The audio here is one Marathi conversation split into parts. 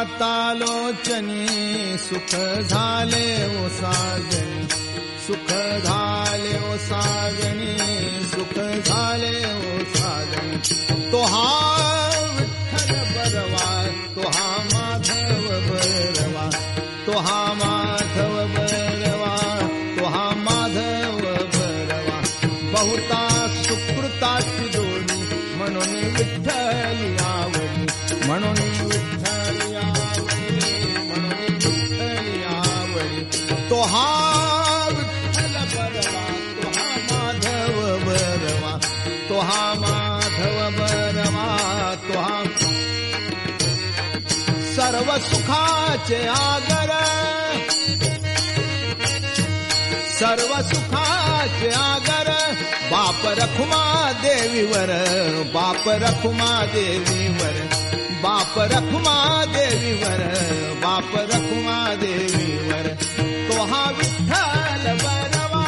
पातालोचनी सुख झाले ओ साजनी, सुख झाले ओ साजनी, सुख झाले ओ साजनी. तो हा विठ्ठल बरवा, तो हा माधव बरवा, तो हा माधव बरवा, तो हा माधव बरवा. बहुता सुकृताची जोडी म्हणून विठ्ठली आवडी, म्हणून विठ्ठली आवडी, म्हणून विठ्ठली आवडी. तो हा विठ्ठल बरवा, तो हा माधव बरवा, तो हा माधव बरवा, तो हा सर्व सुखाचे आगर, सर्व सुखाचे आगर. बाप रखुमा देवीवर, बाप रखुमा देवीवर, बाप रखुमा देवीवर, बाप रखुमा देवीवर. तो हा विठ्ठल बरवा,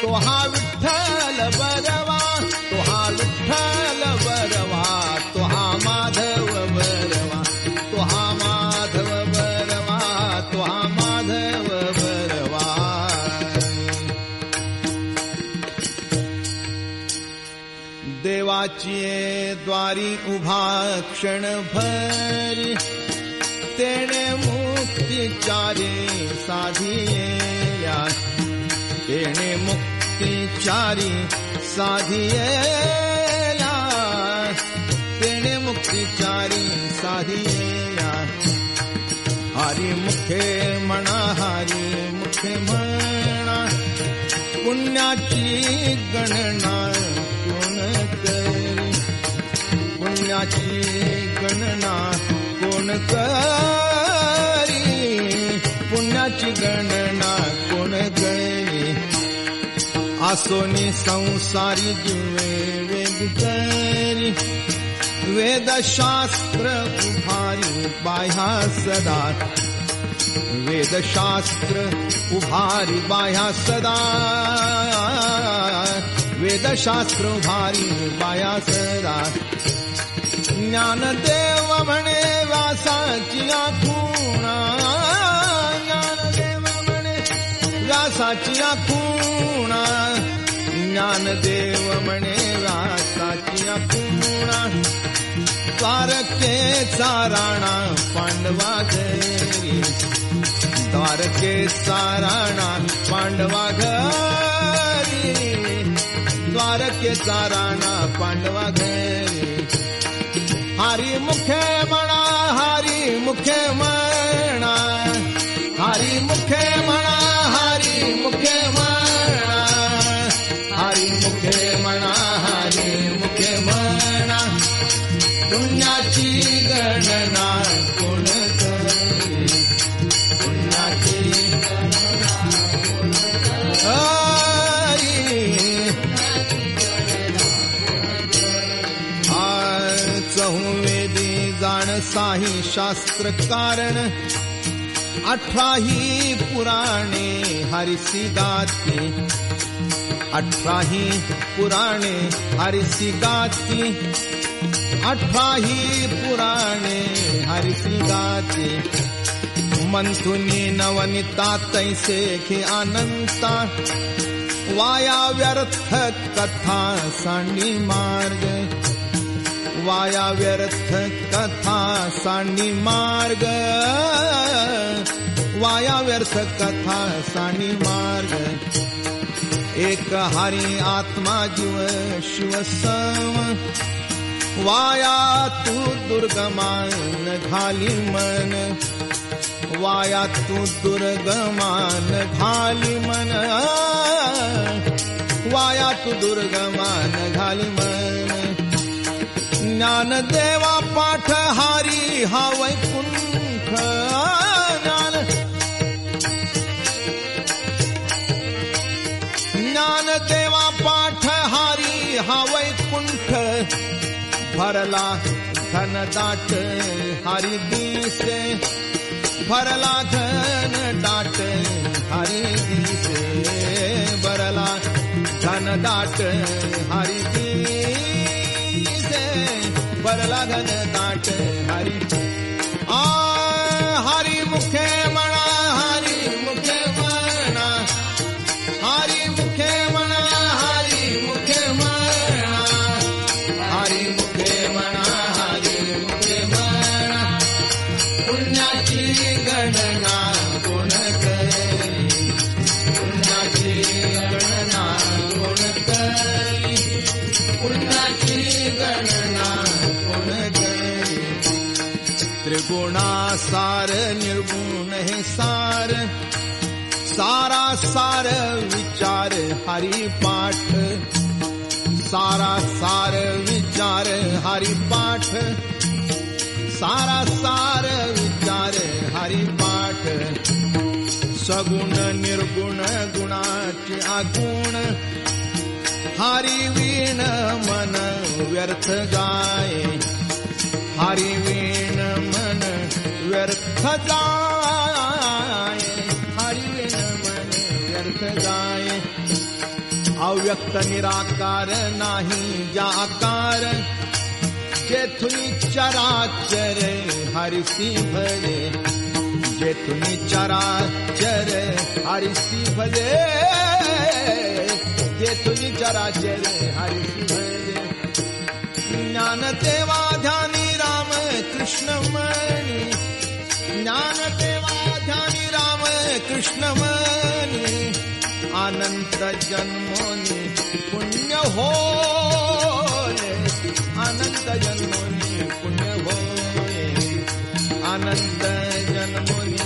तो हा विठ्ठल बरवा, तो हा विठ्ठल बरवा, तो हा माधव बरवा, तो हा माधव बरवा, तो हा माधव बरवा. देवाची द्वारी उभा क्षण भरी, तेणे मुक्तिचारी साधिया, तेणे मुक्तिचारी साधिया, तेणे मुक्तिचारी साधिया. हरी मुखे म्हणा, हरी मुखे म्हणा, पुण्याची गणना कोण करी, पुण्याची गणना कोण करी, पुण्याची गणना कोण करी. आसोनी संसारी जीवे वेग करी, वेदशास्त्र उभारी बाह्या सदा, वेदशास्त्र उभारी बाह्या सदा, वेदशास्त्र उभारी बाह्या सदा. ज्ञानदेव म्हणे व्यासाची खूणा, ज्ञानदेव म्हणे व्यासाची खूणा, ज्ञानदेव म्हणे व्यासाची खूणा. द्वारकेचा राणा पांडवा घरी, द्वारकेचा राणा पांडवा घरी, द्वारकेचा राणा पांडवा घरी. हरी मुखे म्हणा, हरी मुखे म्हणा, हरी मुखे म्हणा, हरी मुखे म्हणा, हरी मुखे म्हणा, हरी मुखे म्हणा. पुण्याची गणना कोण करी, पुण्याची गणना कोण करी. चहुवेदी जाण साही शास्त्र कारण, 18ही पुराणे हरिसी गाती, 18ही पुराणे हरिसी गाती, 18ही पुराणे हरिसी गाती. मंथुनी नवनिता तैसे खे अनंता, वाया व्यर्थ कथा सांडी मार्ग, वाया व्यर्थ कथा सांडी मार्ग, वाया व्यर्थ कथा सांडी मार्ग. एक हरी आत्मा जीव शिव सम, वाया तू दुर्गमान घाली मन, वाया तू दुर्गमान घाली मन, वाया तू दुर्गमान घाली मन. ज्ञानदेवा पाठ हारी हा वैकुंठ, ज्ञानदेवा पाठ हारी हा वैकुंठ. भरला घन दाट हरी दिसे, भरला घन दाट हरी दिसे, भरला घन दाट हरी दिसे, भरला घन दाट हरी हरी मुखे म्हणा हरी मुखे म्हणा हरी मुखे म्हणा हरी मुखे म्हणा हरी मुखे म्हणा हरी मुखे म्हणा पुण्याची गणना कोण करी पुण्याची गणना कोण करी पुण्याची गणना कोण करी त्रिगुणा सार निर्गुण हे सार सारा सार विचार हरी पाठ सारा सार विचार हरी पाठ सारा सार विचार हरी पाठ सगुण निर्गुण गुणाचे आगुण हरी वीण मन व्यर्थ जाय हरी वीण मन व्यर्थ जाय हरी वीण मन व्यर्थ जाय अव्यक्त निराकार नाही ज्या आकार जेथुनी चराचर हरिसी भले जेथुनी चराचर हरिसी भले जेथुनी चराचर हरिसी भले ज्ञान देवा ध्यानी राम कृष्ण मनी ज्ञान देवा ध्यानी राम कृष्ण मनी अनंत जन्मोनी पुण्य होय अनंत जन्मोनी पुण्य होय अनंत जन्मोनी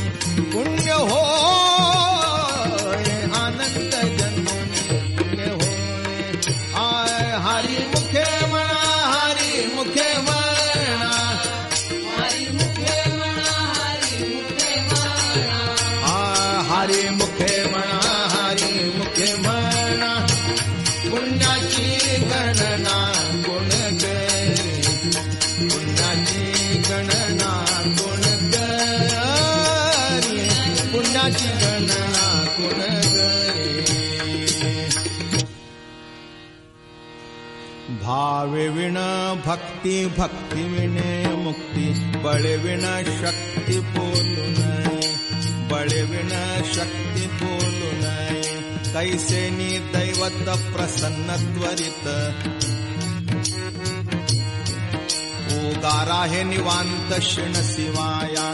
पुण्य होय अनंत जन्मोनी पुण्य होय हरी मुखे म्हणा हरी मुखे म्हणा हरी मुखे म्हणा हरी मुखे म्हणा हरी मुखे म्हणा हरी मुखे म्हणा पुण्याची गणना कोण करी पुण्याची गणना कोण करी पुण्याची गणना कोण करी भावे विण भक्ती भक्ती विणे मुक्ती बळे विण शक्ती बोलू नये बळे विण शक्ती बोलू नये कैसे नि दैवत प्रसन्न त्वरित उगारा हे निवांत शिण शिवाया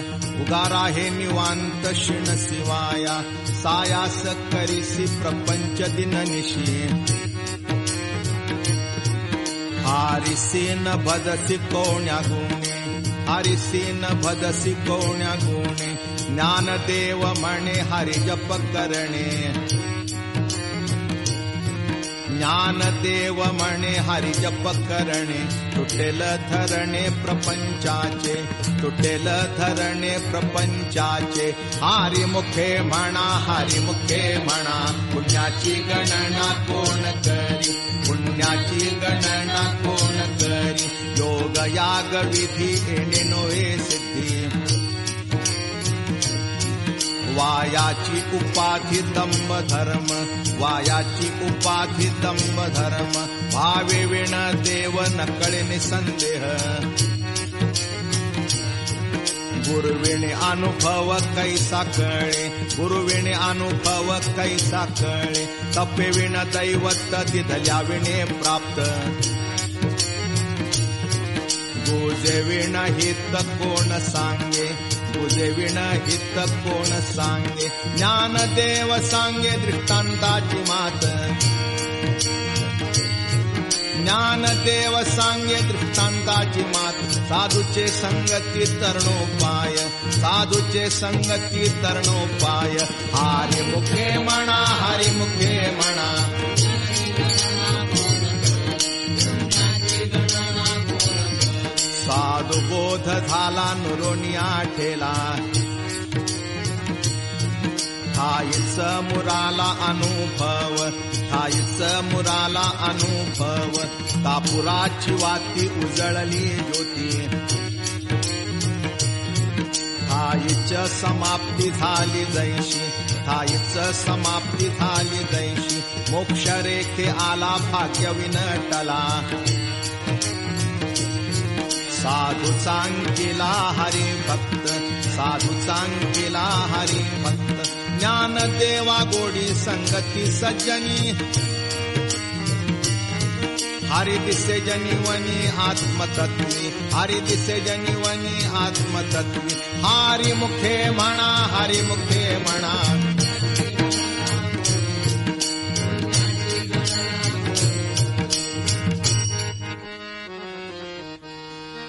उगारा हे निवांत शिण शिवाया सायास करिसी प्रपंच दिन निशी हारिसी न भदसी कोण्या गुणे हारिसी न भदसी कोण्या गुणे ज्ञानदेव म्हणे हरि जप करणे ज्ञानदेव म्हणे हरि जप करणे तुटेल धरणे प्रपंचाचे तुटेल धरणे प्रपंचाचे हरि मुखे म्हणा पुण्याची गणना कोण करी पुण्याची गणना कोण करी योग याग विधी येणे नोहे सिद्धी वायाची उपाधी दंभ धर्म वायाची उपाधी दंभ धर्म भावे विण देव नकळे निसंदेह गुरुविणे अनुभव कैसा कळे गुरुविणे अनुभव कैसा कळे तपे विण दैवत दिधल्या विणे प्राप्त गुजे विण हित कोण सांगे गुजे विण हित कोण सांगे ज्ञानदेव सांगे दृष्टांताची मात ज्ञानदेव सांगे दृष्टांताची मात साधूचे संगती तरणोपाय साधूचे संगती तरणोपाय हरि मुखे म्हणा साधू बोध झाला नुरोनिया ठेला ठाईच मुराला अनुभव कापुराची वाती उजळली ज्योती ठाईच समाप्ती झाली दैशी मोक्ष रेखे आला भाग्य विनटला साधू चांगला हरी भक्त, साधू चांगला हरी भक्त. ज्ञान देवा गोडी संगती सज्जनी, हरि दिसे जनिवनी आत्मतत्वी, हरि दिसे जनिवनी आत्मतत्वी. हरि मुखे म्हणा, हरि मुखे म्हणा.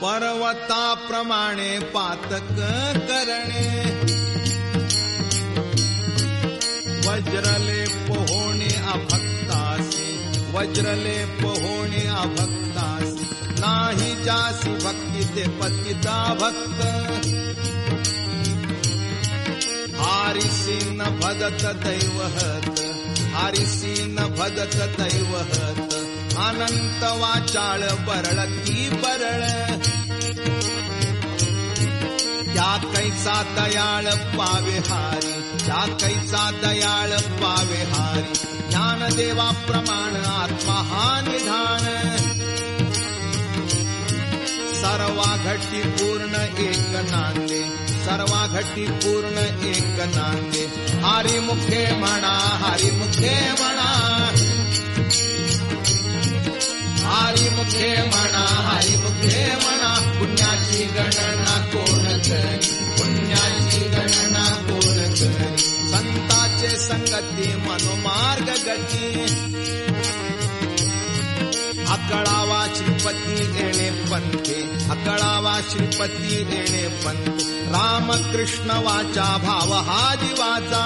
पर्वताप्रमाणे पातक करणे, वज्रलेप होणे अभक्तासी, वज्रलेप होणे अभक्तासी. नाही जासी भक्ती ते पतिता भक्त, हारिसी न भदत दैवहत, हारिसी न भदत दैवहत. अनंत वाचाळ बरळ ती बरळ, त्या कैसा दयाळ पावे हारी, त्या कैसा दयाळ पावे हारी. ज्ञानदेवा प्रमाण आत्मा हा निधान, सर्वा घटी पूर्ण एक नांदे, सर्वा घटी पूर्ण एक नांदे. हरी मुखे म्हणा, हरी मुखे म्हणा. हरी मुखे म्हणा, हरी मुखे म्हणा. पुण्याची गणना कोण करी, पुण्याची गणना कोण करी. संताचे संगती मनोमार्ग गती, अकळावा श्रीपती येणे पंथे, अकळावा श्रीपती येणे पंथे. रामकृष्ण वाचा भाव हा जीवाचा,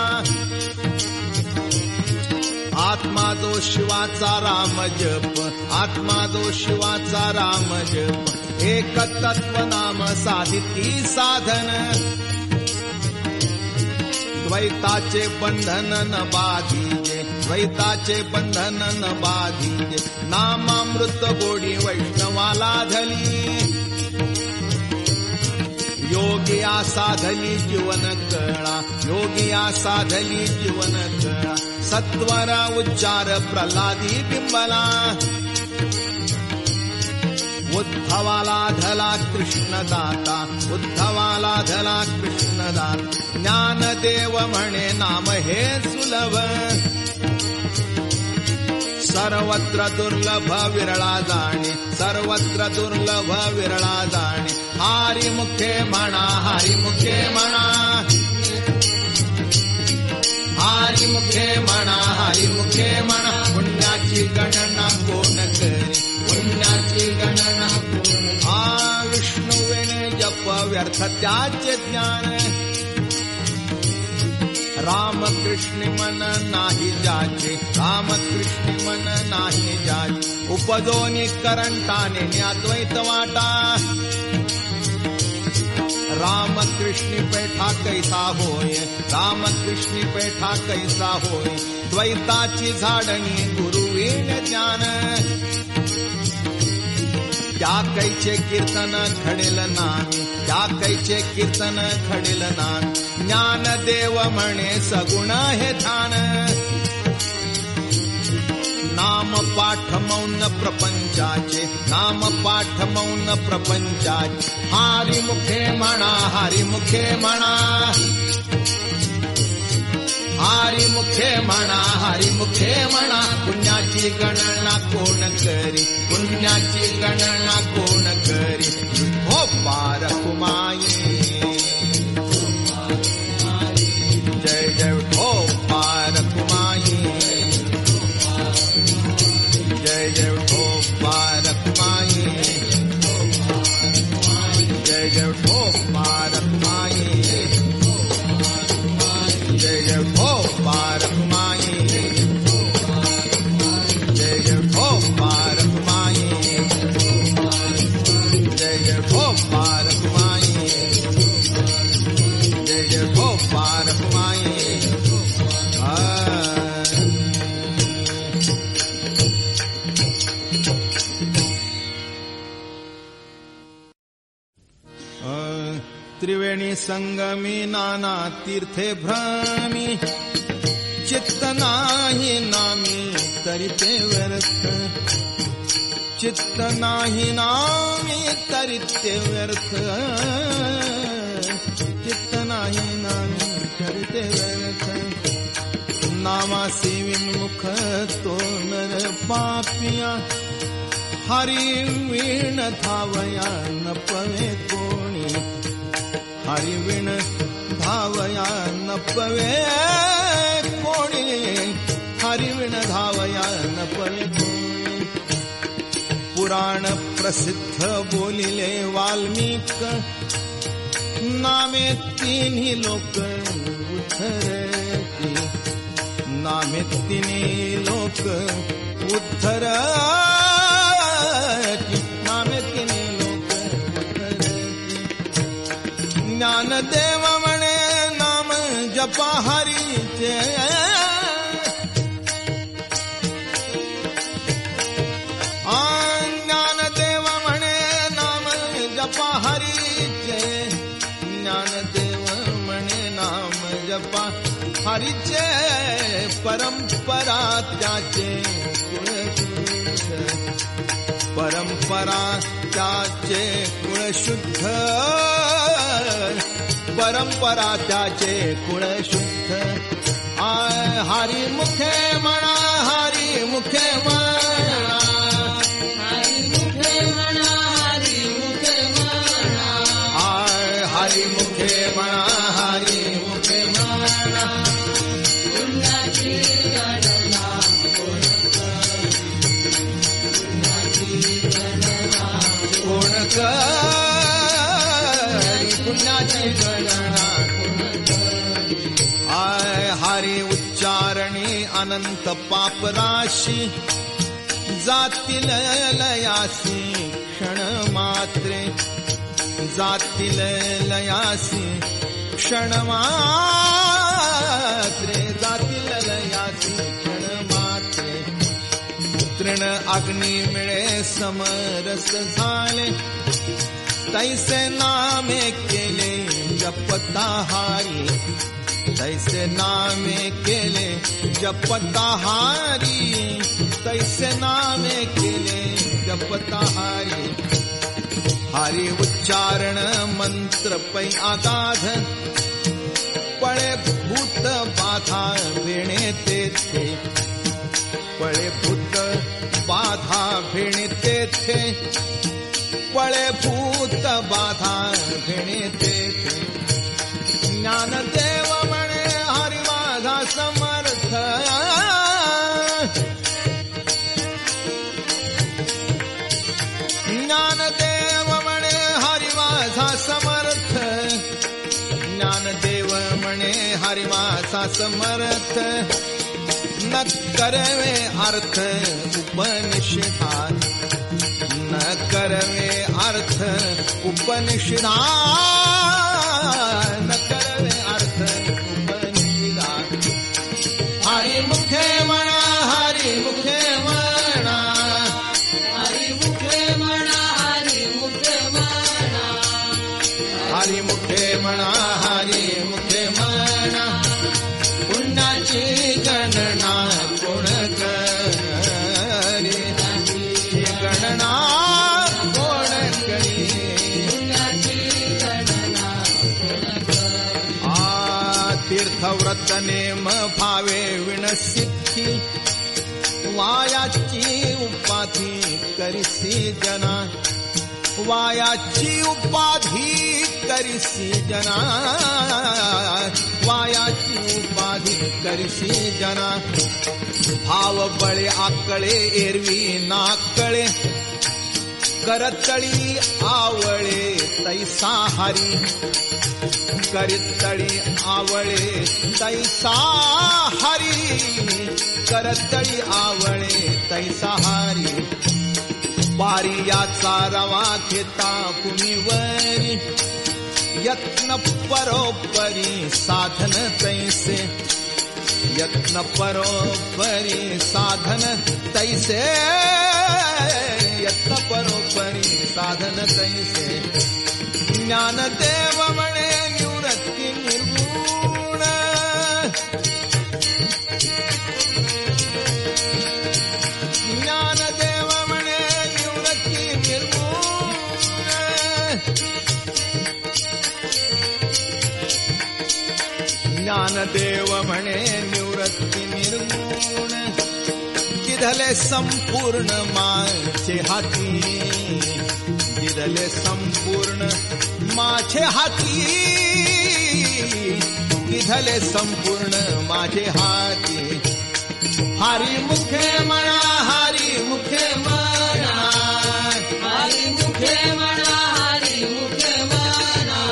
आत्मा जो शिवाचा राम जप, आत्मा जो शिवाचा राम जप. एक तत्व नाम साधिती साधन, द्वैताचे बंधन न बाधीजे, द्वैताचे बंधन न बाधीजे. नामामृत गोडी वैष्णवाला धली, योगिया साधली जीवन कळा, योगिया साधली जीवन कळा. सत्वर उच्चार प्रल्हादी बिंबला, उद्धवाला धला कृष्णदाता, उद्धवाला धला कृष्णदाता. ज्ञानदेव म्हणे नाम हे सुलभ, सर्वत्र दुर्लभ विरळा जाणे, सर्वत्र दुर्लभ विरळा जाणे. हरी मुखे म्हणा, हरी मुखे म्हणा. हरी मुखे म्हणा, हरी मुखे म्हणा. पुण्याची गणना कोण करी, पुण्याची गणना कोण. हा विष्णुवेणे जप व्यर्थ त्याचे ज्ञान, रामकृष्ण मन नाही जाचे, रामकृष्ण मन नाही जाचे. उपजोनी करंटाने अद्वैत वाटा, रामकृष्ण पैठा कैसा होय, रामकृष्ण पैठा कैसा होय. द्वैताची झाडणी गुरुवीण ज्ञान, त्या कैचे कीर्तन घडेल नामी, त्या कैचे कीर्तन घडेल नामी. ज्ञानदेव म्हणे सगुण हे ध्यान, नाम पाठ मौन प्रपंचाचे, नाम पाठ मौन प्रपंचाचे. हरी मुखे म्हणा, हरी मुखे म्हणा. हरी मुखे म्हणा, हरी मुखे म्हणा. पुण्याची गणना कोण करी, पुण्याची गणना कोण करी. हो पार कुमाई, जय जय हो पार कुमाई, जय जय हो पार कुमाई, जय जय हो पार कुमाई, जय जय हो पार कुमाई, जय जय हो पार कुमाई, जय जय हो पार कुमाई, जय जय हो पार कुमाई. त्रिवेणी संगमी नाना तीर्थे भ्रमी, चित्त नाही नामी तरी ते व्यर्थ, चित्त नाही नामी तरिते व्यर्थ, चित्त नाही नामी तरिते व्यर्थ. नामासी विन्मुख तो नर पापिया, हरी वीण धावया न पवे कोणी, हरी वीण धावया न पवे कोणी, हरी वीण धावया न पवे कोणी. पुराण प्रसिद्ध बोलिले वाल्मीक, नामे तिन्ही लोक उद्धरती, नामे तिन्ही लोक उद्धरती, नामे तिन्ही लोक उद्धरती. ज्ञानदेव म्हणे नाम जपा हरीचे, ज्ञानदेव म्हणे नाम जपा हरीचे, ज्ञानदेव म्हणे नाम जपा हरीचे. परंपरा त्याचे कुळशुद्ध, परंपरा त्याचे कुळशुद्ध, परंपरा त्याचे कुळशुद्ध. हरी मुखे म्हणा, हरी मुखे म्हणा, हरी मुखे म्हणा, हरी मुखे म्हणा, हरी मुखे म्हणा, हरी मुखे म्हणा. पुण्याची गणना कोण कर, पुण्याची गणना हरी उच्चारणी अनंत पापराशी, जातील लयासी क्षण मात्रे, जातील लयासी क्षण मात्रे, जातील लयासी क्षण मात्रे. तृण अग्नी मिळे समरस झाले, तैसे नामे केले जपता हारी, तैसे नामे केले जपता हारी, तैसे नामे केले जपता हारी. हरी उच्चारण मंत्र पै आगाध, पळे भूत बाधा भेणे तेथे, पळे भूत बाधा भेणे तेथे, पळे भूत बाधा भेणे तेथे. ज्ञानदेव म्हणे हरी माझा समर्थ, ज्ञानदेव म्हणे हरी माझा समर्थ, ज्ञानदेव म्हणे हरी माझा समर्थ. न करवे अर्थ उपनिषदान, न करवे अर्थ उपनिषदान, न करवे अर्थ उपनिषदान. हरी मुखे म्हणा, हरी मुखे म्हणा, हरी मुखे म्हणा, हरी मुखे म्हणा, हरी मुखे म्हणा, हरी मुखे म्हणा. पुण्याची गणना कोण करी, गणना कोण करी, तीर्थव्रत नेम भावे विणसिद्धी, वायाची उपाधी करिसी जना, वायाची उपाधी करिसी जना, वायाची उपाधी करिसी जना. भाव बळे आकळे एरवी नाकळे, करतळी आवळे तैसा हरी, करतळी आवळे तैसा हरी, करतळी आवळे तैसा हरी. पारियाचा रवा घेता भूमीवरी, यत्न परोपरी साधन तैसे, यत्न परोपरी साधन तैसे, यत्न परोपरी साधन तैसे. ज्ञानदेव म्हणे निवृत्ती निर्गुण, ज्ञानदेव म्हणे ज्ञानदेव म्हणे निवृत्ती निर्गुण गिधले संपूर्ण माझे हाती गिधले संपूर्ण माझे हाती गिधले संपूर्ण माझे हाती हरी मुखे म्हणा हरी मुखे म्हणा हरी मुखे म्हणा हरी मुखे म्हणा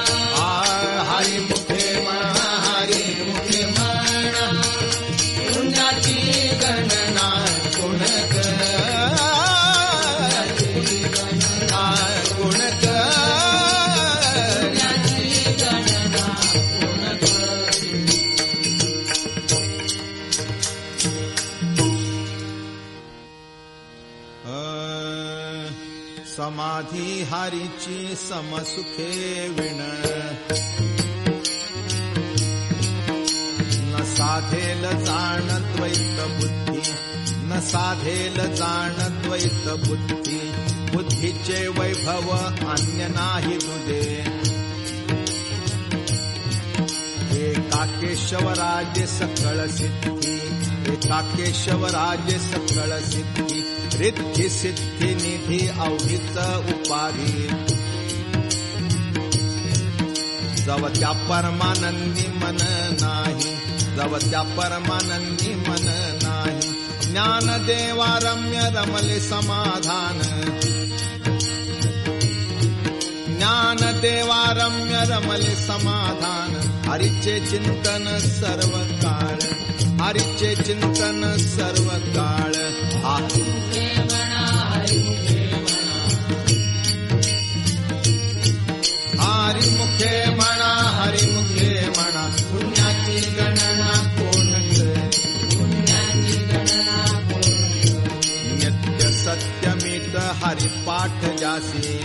हरी मुखे म्हणा हरी मुखे म्हणा पुण्याची गणना कोण समाधी हारीची समसुखे विण न साधेल जाण द्वैत बुद्धी न साधेल जाण द्वैत बुद्धी बुद्धीचे वैभव अन्य नाही तुझे एका केशवराजे सकळ सिद्धी एका केशवराजे सकळ सिद्धी रिद्धी सिद्धी निधी अवधीच उपाधी जव त्या परमानंदी मन नाही जव त्या परमानंदी मन नाही ज्ञानदेवा रम्य रमले समाधान ज्ञानदेवा रम्य रमले समाधान हरीचे चिंतन सर्व काळ हरीचे चिंतन सर्व काळ हरी मुखे म्हणा हरी मुखे म्हणा हरी मुखे म्हणा हरी मुखे म्हणा पुण्याची गणना कोण करे पुण्याची गणना कोण करे नित्य सत्यमित हरिपाठ जासी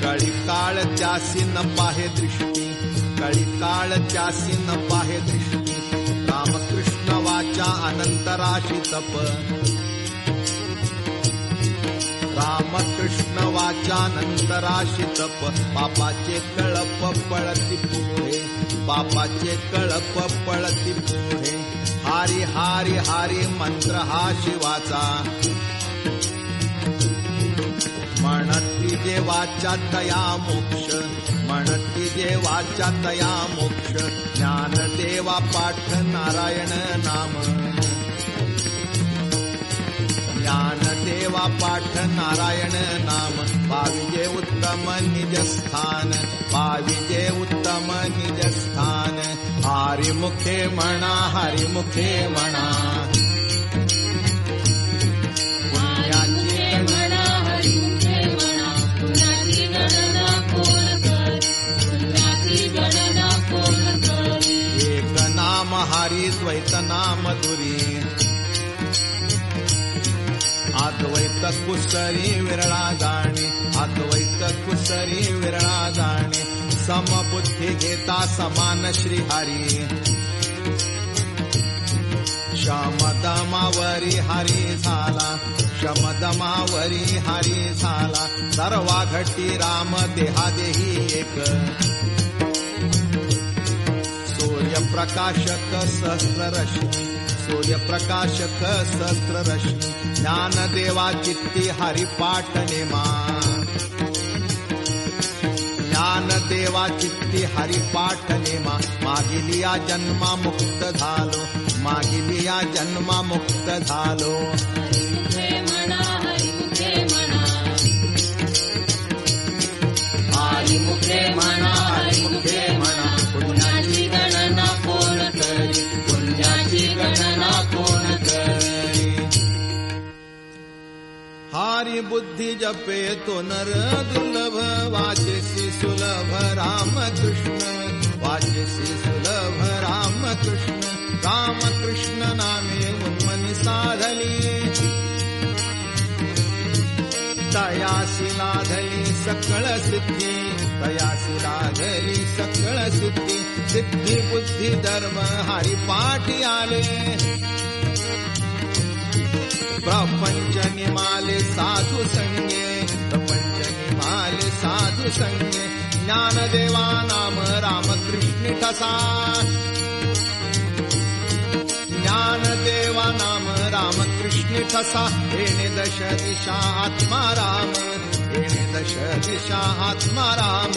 कळी काळ त्यासी न पाहे दृष्टी कळी काळ त्यासी न पाहे दृष्टी रामकृष्ण वाचा अनंतराशी तप रामकृष्ण वाचानंतराशी तप बापाचे कळप पळती पुढे बापाचे कळप पळती पुढे हारी हारी हारी मंत्र हा शिवाचा म्हणती देवाच्या तया मोक्ष म्हणती देवाच्या तया मोक्ष ज्ञानदेवा पाठ नारायण नाम ज्ञानदेवा पाठ नारायण नाम पाविजे उत्तम निजस्थान पाविजे उत्तम निजस्थान हरी मुखे म्हणा हरी मुखे म्हणा हरी द्वैत नाम दुरी अद्वैत कुसरी विरळा जाणे अद्वैत कुसरी विरळा जाणे समबुद्धी घेता समान श्रीहरी शमदमावरी हरी झाला शमदमावरी हरी झाला सर्वा घटी राम देहादेही एक सूर्यप्रकाशक सहस्ररश्मी सूर्यप्रकाशक सहस्ररश्मी ज्ञानदेवा चित्ती हरिपाठ नेमा ज्ञानदेवा चित्ती हरिपाठ नेमा मागिलिया जन्मा मुक्त झालो मागिलिया जन्मा मुक्त झालो हरी मुखे म्हणा हरी मुखे म्हणा हरी मुखे म्हणा हरी मुखे म्हणा पुण्याची गणना कोण करी पुण्याची गणना कोण करी हारी बुद्धी जपे तो नर दुर्लभ वाचेसी सुलभ रामकृष्ण वाचेसी सुलभ रामकृष्ण रामकृष्ण नामे उन्मनी साधली तयासी लाधली सकळ सिद्धी तयासी लाधली सकळ सिद्धी सिद्धी बुद्धी धर्म हरिपाठी आले प्रपंच निमाले साधु संगे प्रपंच निमाले साधु संगे ज्ञानदेवा नाम रामकृष्ण ठसा ज्ञानदेवा नाम रामकृष्ण ठसा येणे दश दिशा आत्मा राम येणे दश दिशा आत्मा राम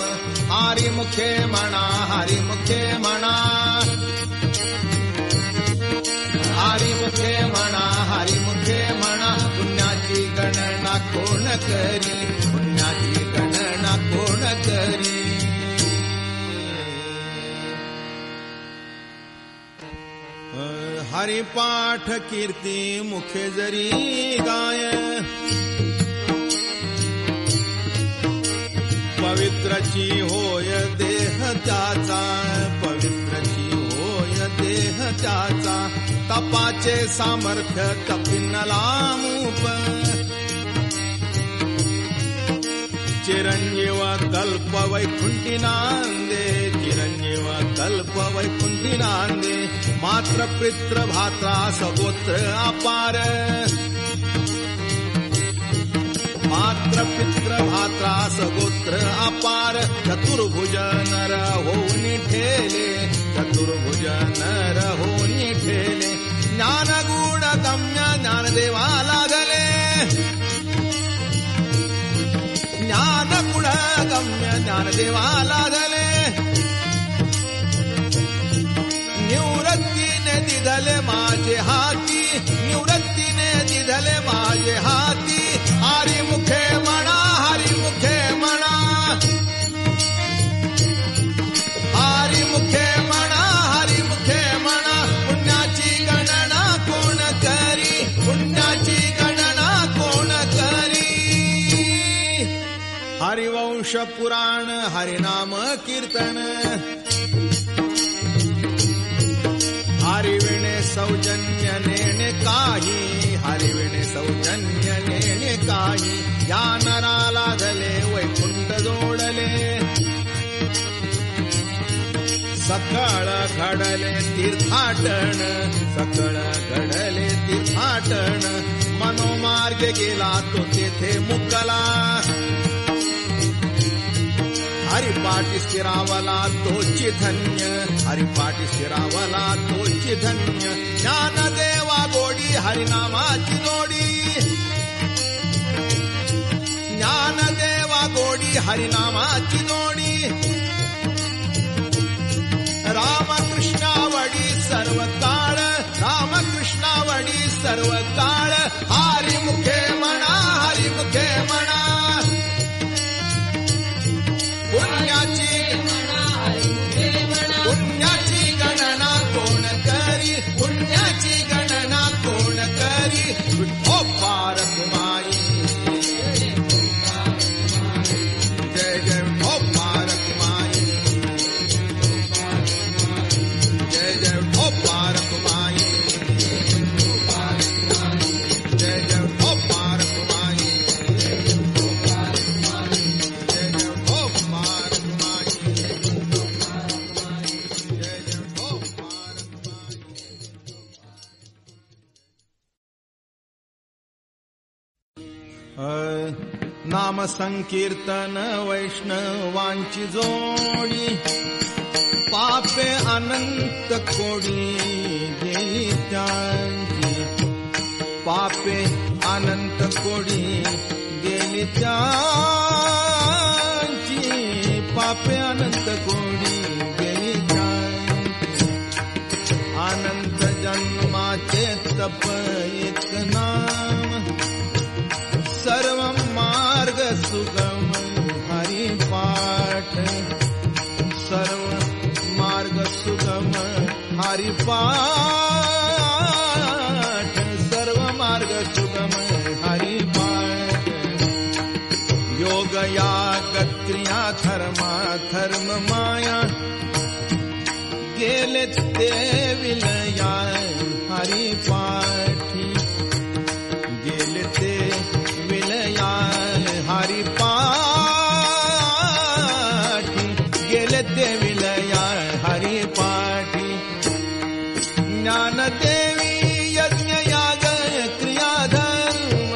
हरिमुखे म्हणा हरिमुखे म्हणा हरिमुखे म्हणा हरिमुखे म्हणा पुण्याची गणना कोण करी पुण्याची गणना कोण करी हरिपाठ कीर्ती मुखे जरी गाय पवित्रची होय देह त्याचा पवित्रची होय देह त्याचा तपाचे सामर्थ्य कपिनला मूप चिरंजीव कल्प वैकुंठी नांदे चिरंजीव कल्प वैकुंठी नांदे मात्र पित्र भात्रा सगोत्र अपार मात्र पित्र भात्रा सगोत्र अपार चतुर्भुज नर होऊन ठेले चतुर्भुज नर होऊन ठेले ज्ञानगुण गम्य ज्ञानदेवा लागले ज्ञानगुण गम्य ज्ञानदेवा लागले निवृत्तीने दिधले माझे हाती निवृत्तीने दिधले माझे हाती हरिमुखे म्हणा हरिमुखे म्हणा हरिमुखे म्हणा हरिमुखे म्हणा पुण्याची गणना कोण करी पुण्याची गणना कोण करी हरिवंश पुराण हरिनाम कीर्तन हरिविणे सौजन्य नेणे काही हरिविणे सौजन्य नेणे काही या नराला धले वैकुंठ जोडले सकळ घडले तीर्थाटन सकळ घडले तीर्थाटन मनोमार्ग गेला तो तेथे मुकला हरिपाठी स्थिरावला तोची धन्य हरिपाठी स्थिरावला तोची धन्य ज्ञानदेवा गोडी हरिनामाची जोडी ज्ञानदेवा गोडी हरिनामाची जोडी रामकृष्णावडी सर्व काळ रामकृष्णावडी सर्व काळ हरिमुखे म्हणा हरिमुखे म्हणा पुण्याची गणना कोण करी पुण्याची गणना कोण करी विठो पारकुमाई जय जय विठो पारकुमाई जय जय विठो पारकुमाई जय जय विठो पारकुमाई नाम संकीर्तन वैष्णवांची जोडी पापे अनंत कोडी गेली त्यांची पापे अनंत कोडी गेली त्यांची पापे अनंत कोडी गेली त्यांची अनंत जन्माचे तप एक नाम सर्व मार्ग सुगम हरिपाठ सर्व मार्ग सुगम हरिपाठ सर्व मार्ग सुगम हरिपाठ योग याग क्रिया धर्म माया गेले ते विलया हरिपाठी गेले ते विलया हरिपाठी गेले ते विलया हरिपाठी ज्ञानदेवी यज्ञ याग क्रिया धर्म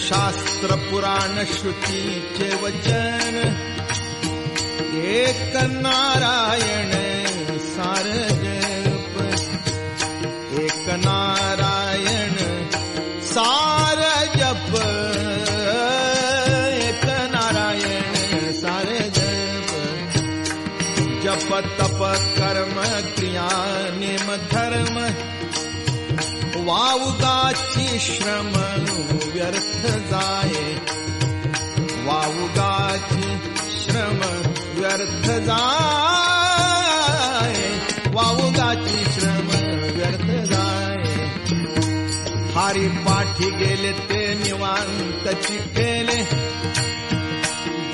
शास्त्र पुराण श्रुतीचे वचन एक नारायण सार जप एक नारायण सार जप एक नारायण सार जप जप तप कर्म क्रिया नेम धर्म वावगाची श्रम व्यर्थ जाये वावगाची श्रम व्यर्थ जाये वावगाची श्रम व्यर्थ जाये हारी पाठी गेले ते निवांत चिकेले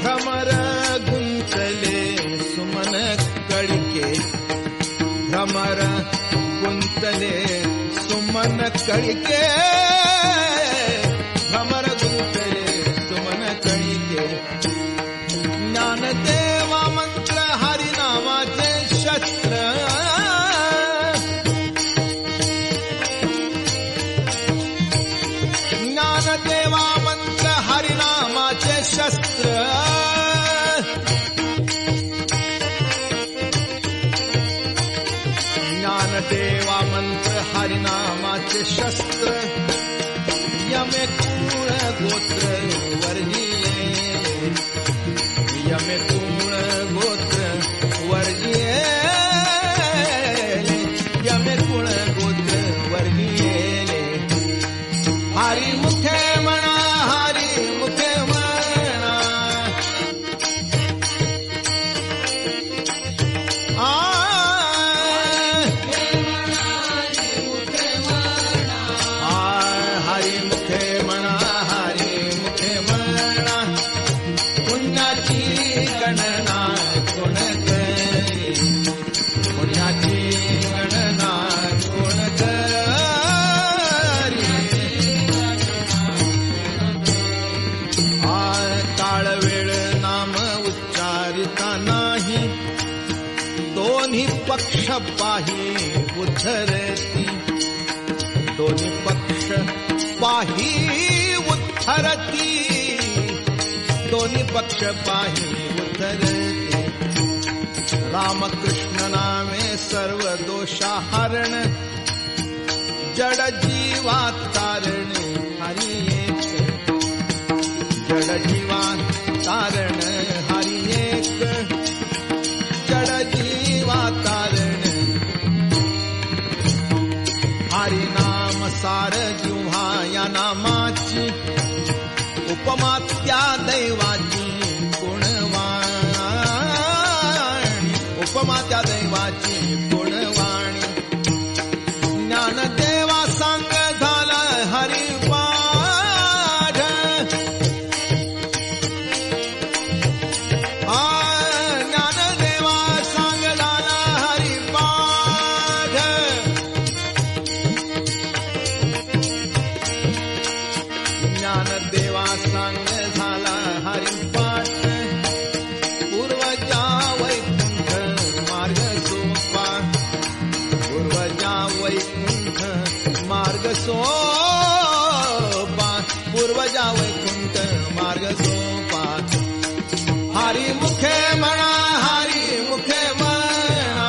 भ्रमर गुंतले सुमन कळके भ्रमर गुंतले सुमन कळके भ्रमर गुंतले सुमन कळके ज्ञानदेवा मंत्र हरिनामाचे शस्त्र ज्ञानदेवा मंत्र हरिनामाचे शस्त्र ज्ञानदेवा मंत्र हरिनामाचे शस्त्र यमे कुळ गोत्र वर्जिये यमे कुळ गोत्र वर्जिये यमे कुळ गोत्र वर्जिये हरी मुखे म्हणा हरी मुखे म्हणा पक्ष पाही उद्धरती दोन्ही पक्ष पाही उद्धरती दोन्ही पक्ष पाही उद्धरती रामकृष्ण नामे सर्व दोषाहरण जड जीवा तारण हरी एक जड जीवा तारण हरी एक जड जीवा तारण हरी नाम सार जिव्हा या नामाची उपमा त्या दैवाची गुणवाणी उपमा त्या दैवाची गुणवाणी ज्ञानदेवा सांग झाला हरिपाठ ज्ञानदेवा सांग झाला हरिपाठ ज्ञानदेवा सांग झाला हरिपाठ पूर्वजा वैकुंठ मार्ग सोपा पूर्वजा वैकुंठ मार्ग सोपा पूर्वजा वैकुंठ मार्ग सोपा हरी मुखे म्हणा हरी मुखे म्हणा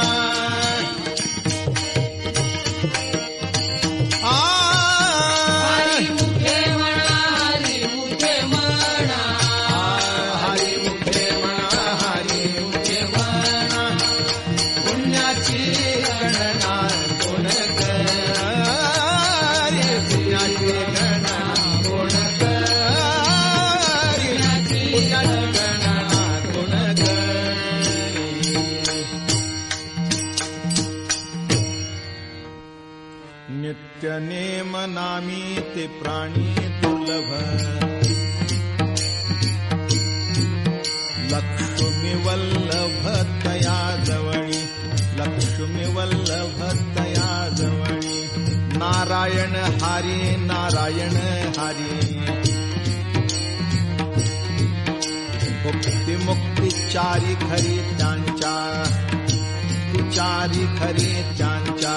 हरी मुखे म्हणा हरी मुखे म्हणा हरी मुखे म्हणा हरी मुखे म्हणा पुण्याची गणना कोण करी पुण्याची गणना कोण करी पुण्याची गणना कोण करी नित्य नेम नामी ते प्राणी दुर्लभ लक्ष्मी वल्लभ तया जवळी लक्ष्मी वल्लभ तया जवळी नारायण हरी नारायण हरी मुक्ती मुक्ती चारी खरी त्यांच्या तू चारी खरी त्यांच्या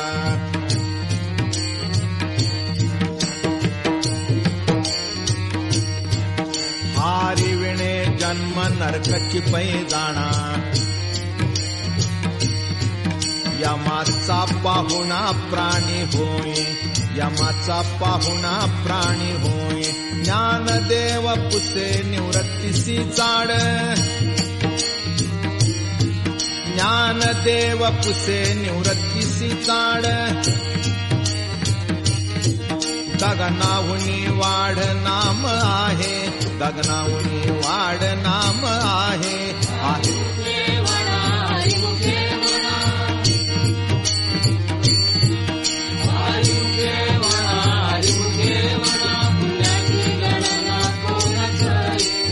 नरकची पैजाणा यमाचा पाहुणा प्राणी होय यमाचा पाहुणा प्राणी होय ज्ञानदेव पुसे निवृत्तीसी चाड ज्ञानदेव पुसे निवृत्तीसी चाड गगनाहुनी वाढ नाम आहे गगनाहुनी वाढ नाम आहे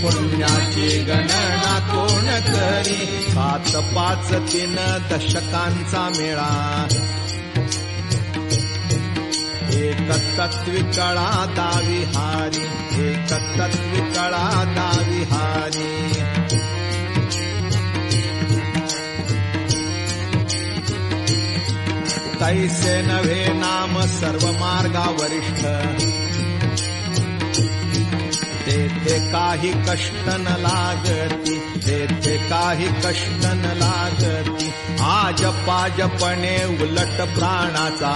पुण्याची गणना कोण करी 7 5 3 दशकांचा मेळा एक तत्वी कळा दावी हारी एक तत्वी कळा दावी हारी तैसे नव्हे नाम सर्व मार्गा वरिष्ठ तेथे काही कष्ट न लागती तेथे काही कष्ट न लागती आजपाजपणे उलट प्राणाचा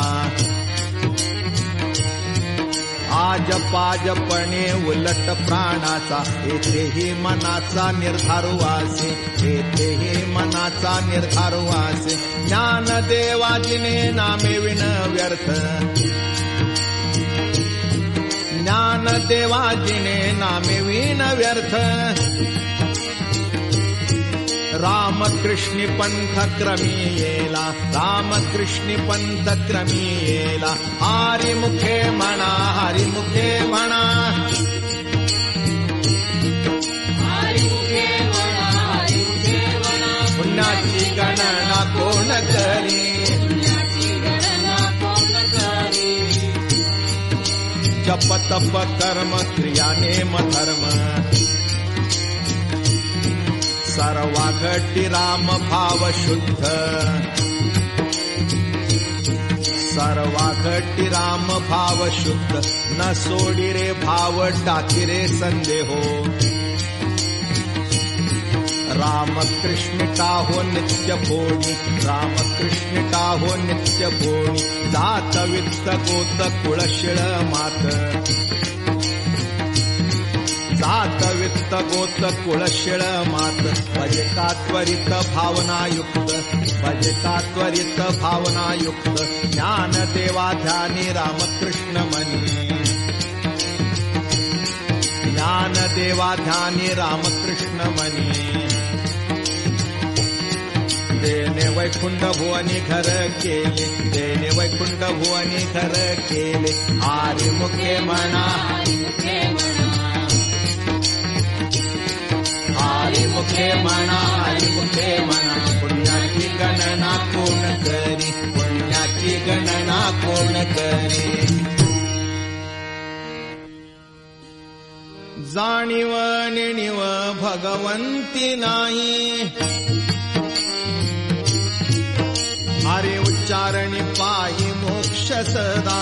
आजपाजपणे उलट प्राणाचा येथेही मनाचा निर्धारू आसे येथेही मनाचा निर्धारू आसे ज्ञानदेवाजिने नामे विण व्यर्थ ज्ञानदेवाजिने नामे विण व्यर्थ रामकृष्णी पंथ क्रमी येला रामकृष्णी पंथ क्रमी येला हरिमुखे म्हणा हरिमुखे म्हणा पुण्याची गणना कोण करी जप तप कर्म क्रिया नेम धर्म सर्वा घटी राम भाव शुद्ध सर्वा घटी राम भाव शुद्ध न सोडी रे भाव टाकी रे संदेहो रामकृष्ण टाहो नित्य भोणी रामकृष्ण टाहो नित्य भोणी जात वित्त गोत कुळशिळ मात जात वित्त गोत कुळशिळ मात भजता त्वरित भावनायुक्त भजता त्वरित भावनायुक्त ज्ञानदेवा ध्यानी रामकृष्ण मनी ज्ञानदेवा ध्यानी रामकृष्ण मनी देने वैकुंठ भुवनी घर केले देने वैकुंठ भुवनी घर केले हरिमुखे म्हणा हरिमुखे म्हणा हरिमुखे म्हणा पुण्याची गणना कोण करी पुण्याची गणना कोण करी जाणीव नेणीव भगवंती नाही हरि उच्चारणी पायी मोक्ष सदा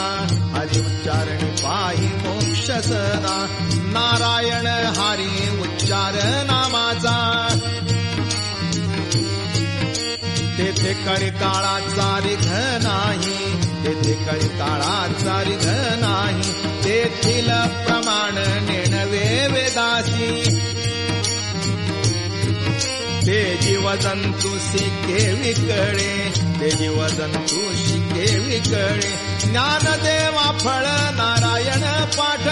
हरि उच्चारणी पायी मोक्ष सदा नारायण हरि उच्चार नामाचा तेथे कळी काळाचा रिघ नाही तेथे कळी काळाचा रिघ नाही तेथील प्रमाण नेणवे वेदासी ते जीवजंतू शिके विकळे ते जीवजंतू शिके विकळे ज्ञानदेवा फळ नारायण पाठ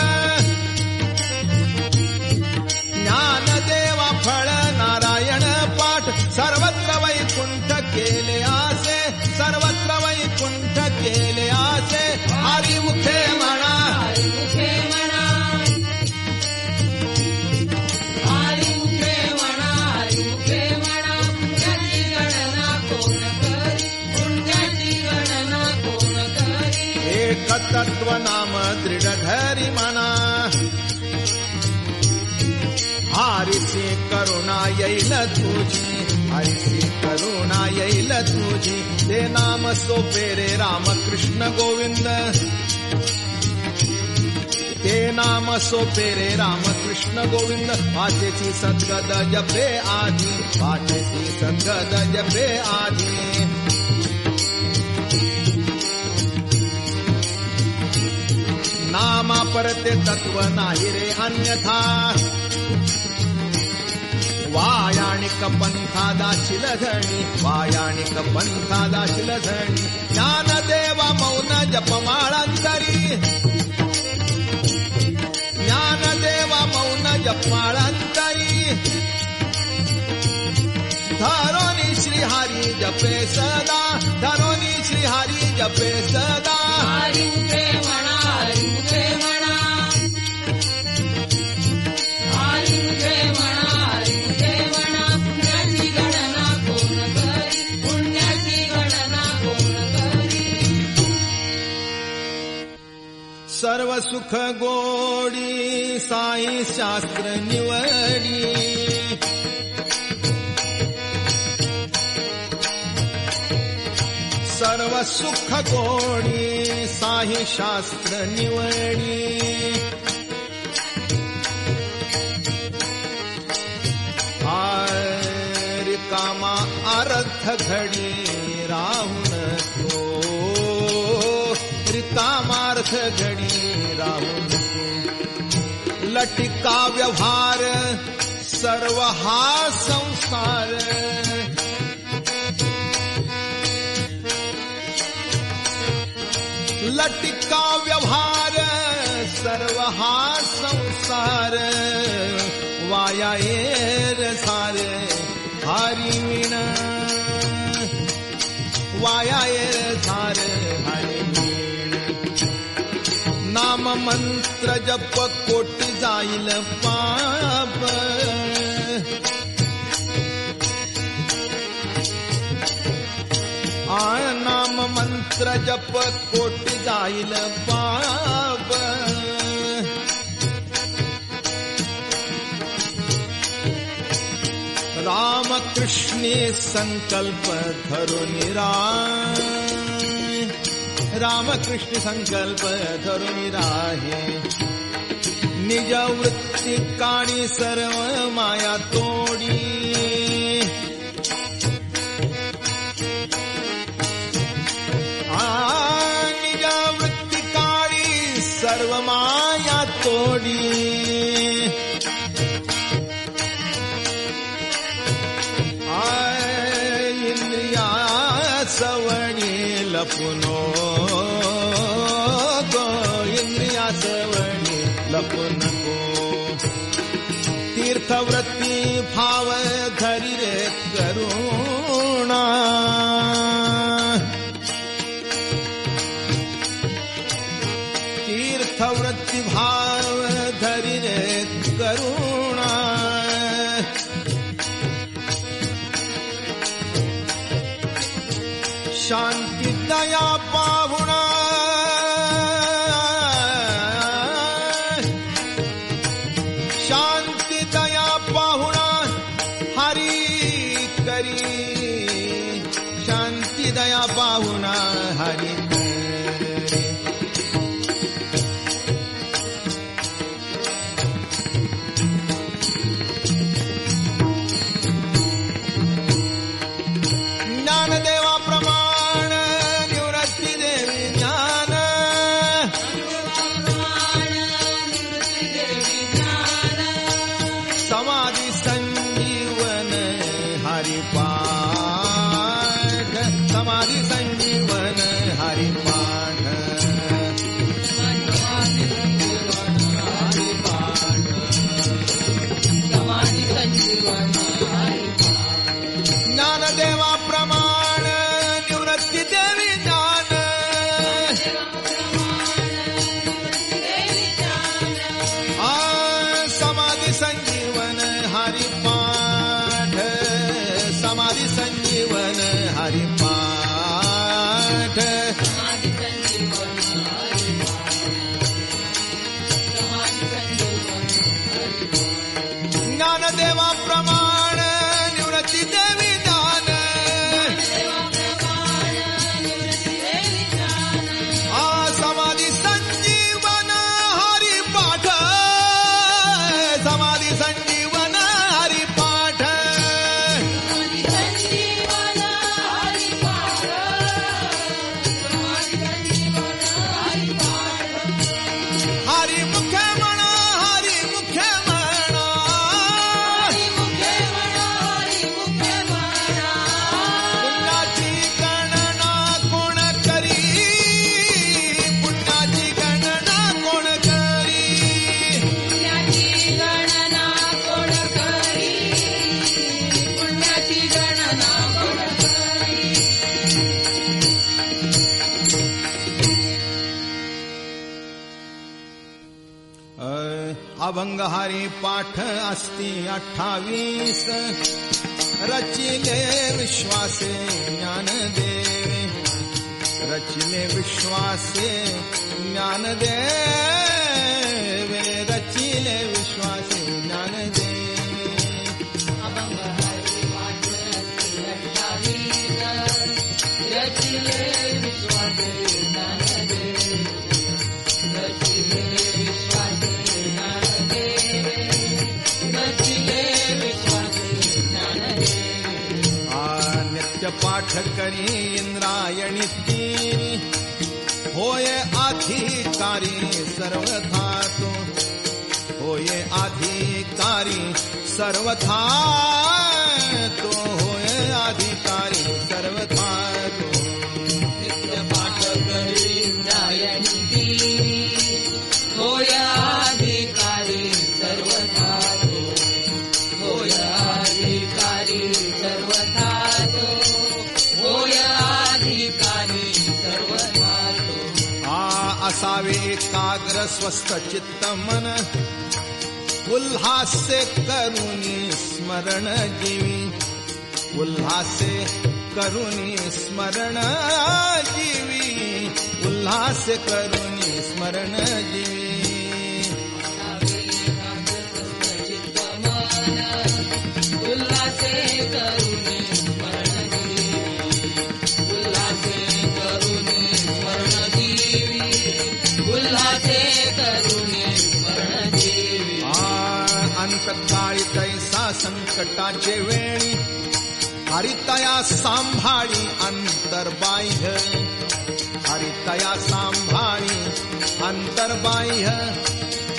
ज्ञानदेवा फळ नारायण पाठ सर्वत्र वैकुंठ केले आसे सर्वत्र वैकुंठ केले आसे हरिमुखे म्हणा हरिमुखे म्हणा तत्व नाम दृढ धरी म्हणा हरिसी करुणा येईल तुझी हरिसी करुणा येईल तुझी ते नाम सोपे रे रामकृष्ण गोविंद ते नाम सोपे रे राम कृष्ण गोविंद वाचेची सद्गद जपे आधी वाचेची सद्गद जपे आधी नामा परते तत्व नाही रे अन्यथा वायाणिक पंथा दाशील धणी वायाणिक पंथा दाशील धणी ज्ञानदेवा मौन जपमाळांतरी ज्ञानदेवा मौन जपमाळांतरी धरोनी श्रीहरी जपे सदा धरोनी श्रीहरी जपे सदा हरी मुखे म्हणा हरी मुखे म्हणा हरी मुखे म्हणा हरी मुखे म्हणा पुण्याची गणना कोण करी पुण्याची गणना कोण करी सर्व सुख गोडी साई शास्त्र निवडी सर्व सुख गोडी साई शास्त्र निवडी रिकामा अर्थ घडी राहून तो रिकामार्थ घडी राहून लटिका व्यवहार सर्व हा संसार लटिका व्यवहार सर्व हा संसार वाया येर सार हरी विण वाया येर सार हरी विण नाम मंत्र जप कोटी जाईल पाप नाम मंत्र जप कोटी जाईल पाप राम कृष्णे संकल्प धरून राम कृष्ण संकल्प धरून राहे निज वृत्ती काणी सर्व माया तोडी सर्व माया तोडी इंद्रिया सवणी लपुनो गो इंद्रिया सवणी लपुन गो तीर्थवृत्ती भाव धरी रे करुणा तीर्थवृत्ती भाव धरी रे करुणा शांती दया पाहुणा शांती दया पाहुणा हरी करी शांती दया पाहुणा हरी ज्ञानदेवा प्रमाण निवृत्ती देवी ज्ञान समाधी संजीवन हरिपाठ समाधी संजीवन हरिपाठ ज्ञानदेवा प्रमाण निवृत्ती देवी ज्ञान समाधी संजीवन हरिपाठ समाधी संजीवन हरिपाठ ज्ञानदेवा प्रमाण निवृत्ती देवी ज्ञान समाधी संजीवन हरिपाठ अभंग हरी पाठ अस्ति 28 रचिले विश्वासे ज्ञानदेवे रचिले विश्वासे ज्ञानदेवे रचिले विश्वासे ज्ञानदेवे अभंग हरी पाठ अस्ति 28 रचिले विश्वासे ज्ञानदेवे रचिले विश्वासे ज्ञानदेवे रचिले विश्वासे ज्ञानदेवे नित्य पाठ करी इंद्रायणी तीनी होय अधिकारी सर्वथा तो होय अधिकारी सर्वथा तो होय अधिकारी सर्वथा तो नित्य पाठ करी इंद्रायणी तीनी होय अधिकारी सर्वथा तो होय अधिकारी सर्वथा तो होय अधिकारी सर्वथा तो असावे एकाग्र स्वस्थ चित्त मन उल्हासे करुणी स्मरण जीवी उल्हासे करुणी स्मरण जीवी उल्हासे करुणी स्मरण जीवी उल्हासे करुणी स्मरण जीवी उल्हासे करुणी स्मरण जीवी अंतकाळी तैसा संकटाचे वेळी हरितया सांभाळी अंतर्बाह्य हरितया सांभाळी अंतर्बाह्य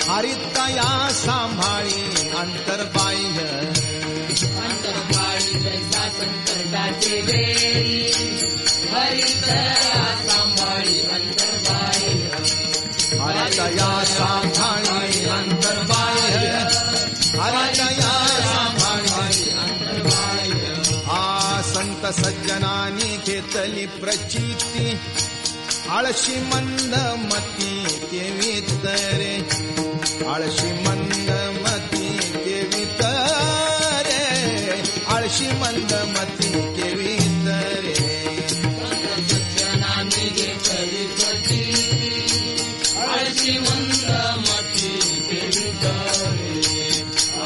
हरितया सांभाळी अंतर्बाह्य अंतर्बाह्य जैसा संकटाचे वेळी हरितया सांभाळी अंतर्बाह्य हरितया सांभाळी अंतर्बाह्य हरितया सांभाळी अंतर्बाह्य संत सज्जनानी घेतली प्रचिती आळशी मंद मती केवी तरे आळशी मंद मती केवी तरे आळशी मंद मती केवी तरे सज्जनानी घेतली प्रचिती आळशी मंद मती केवी तरे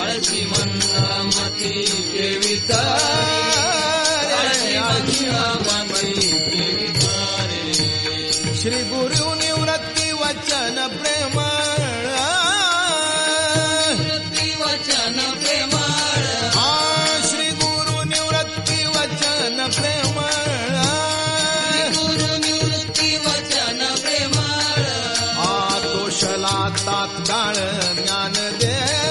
आळशी मंद मती केवी तरे श्री गुरु निवृत्ती वचन प्रेमळ वचन प्रेमळ श्री गुरु निवृत्ती वचन प्रेमळ गुरु निवृत्ती वचन प्रेमळ तोषला तात्काळ ज्ञानदेव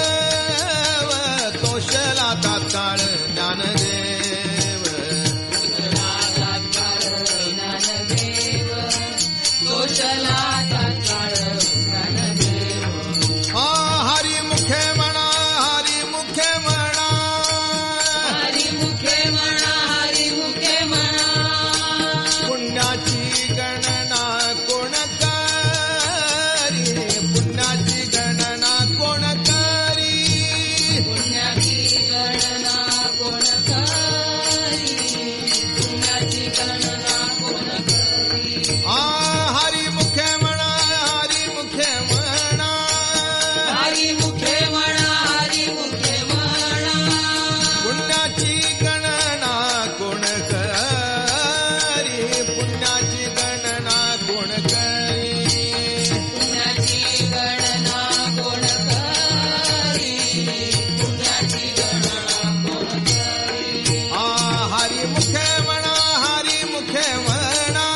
तोषला तात्काळ ज्ञानदेव तोषला तात्काळ ज्ञानदेव हरी मुखे म्हणा हरी मुखे म्हणा हरी मुखे म्हणा हरी मुखे म्हणा पुण्याची गणना कोण करी पुण्याची गणना कोण करी पुण्याची गणना कोण करी पुण्याची गणना कोण करी हरी मुखे म्हणा हरी मुखे म्हणा हरी मुखे म्हणा हरी मुखे म्हणा पुण्याची गणना कोण करी पुण्याची गणना कोण करी पुण्याची गणना कोण करी पुण्याची गणना कोण करी हरी मुखे म्हणा हरी मुखे म्हणा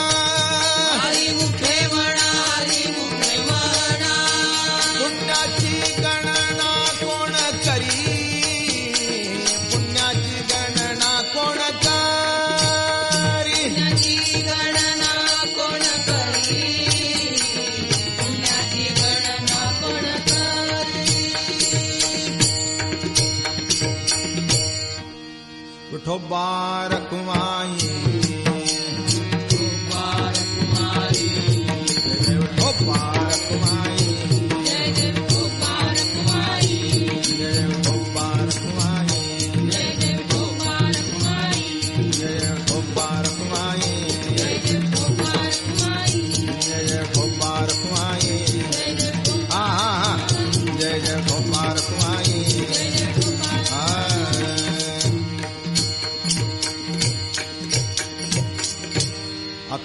हरी मुखे म्हणा हरी मुखे म्हणा पुण्याची गणना कोण करी पुण्याची गणना कोण करी पुण्याची गणना कोण करी पुण्याची गणना कोण करी विठोबा रखुमाई विठोबा रखुमाई जय जय विठोबा रखुमाई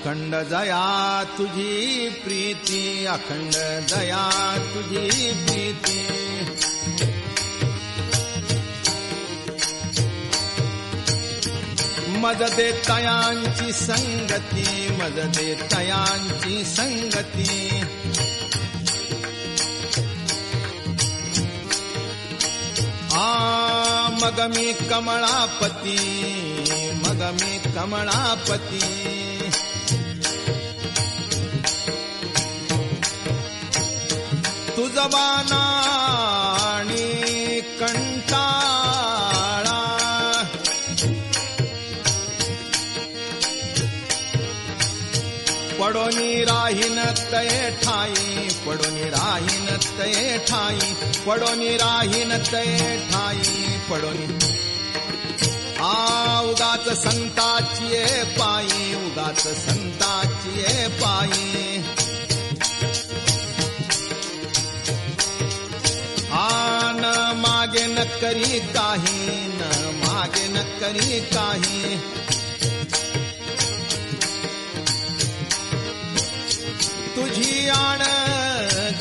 अखंड दया तुझी प्रीती, अखंड दया तुझी प्रीती. मज दे तयांची संगती, मज दे तयांची संगती. मग मी कमळापती, मग मी कमळापती. तुझबानाणी कंटाळा, पडोनी राहीन तये ठाई, पडोनी राहीन तये ठाई, पडोनी राहीन तये ठाई, पडोनी. उगाच संताची पायी, उगाच संताची पायी. न मागे न करी काही, न मागे न करी काही. तुझी आण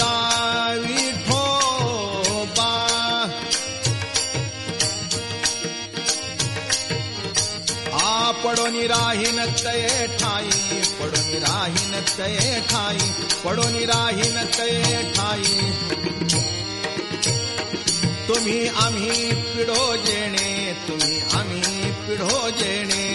गावी ठोबा, पडोनी राहीन तये ठाई, पडोनी राहीन तये ठाई, पडोनी राहीन तये ठाई. तुम्ही आम्ही पिढो जेणे, तुम्ही आम्ही पिढो जेणे.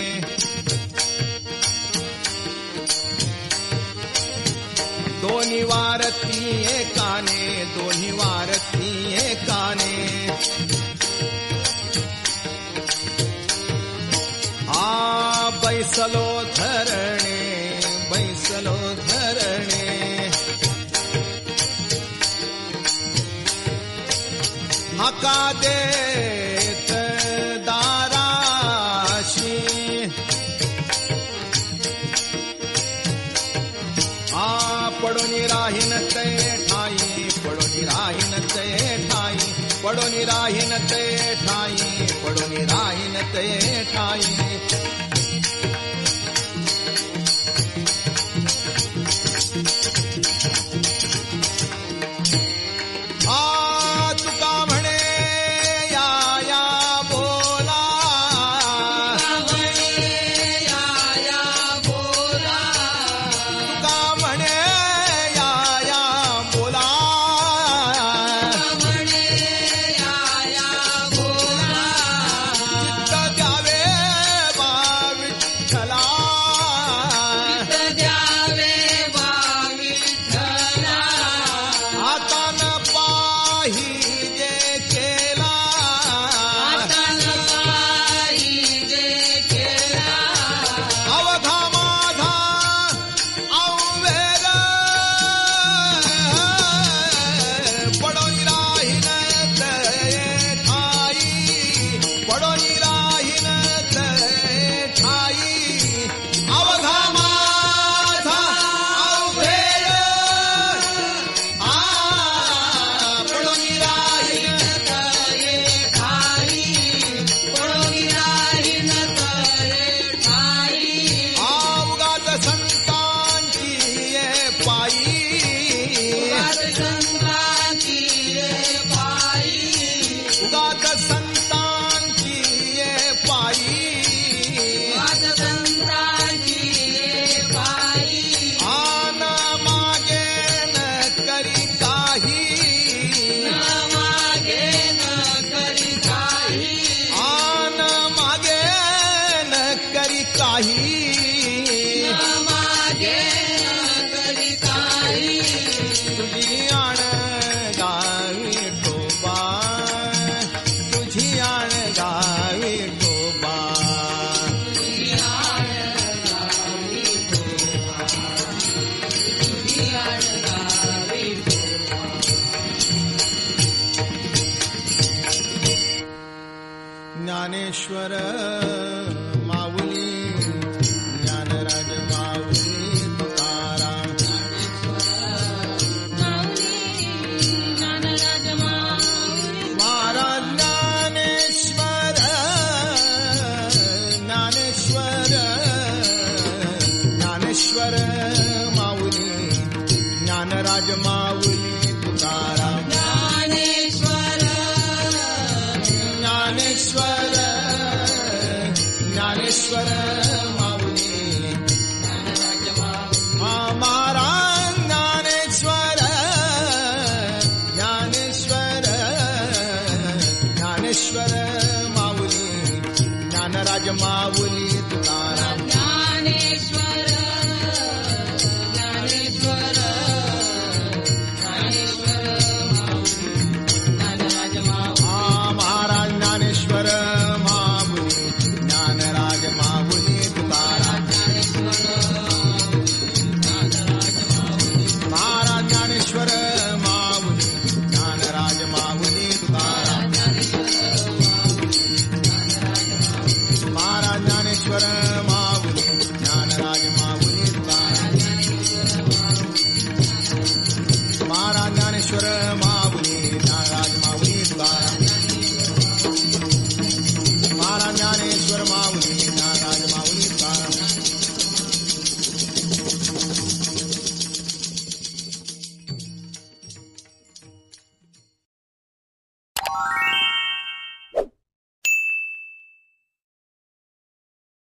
दोन्ही वारती एकाने, दोन्ही वारती एकाने. बैसलो धरणे, बैसलो धरणे. हका देत दाराशी, पडोनी राहीन तये ठाई, पडोनी राहीन तये ठाई, पडोनी राहीन तये ठाई, पडोनी राहीन तये ठाई.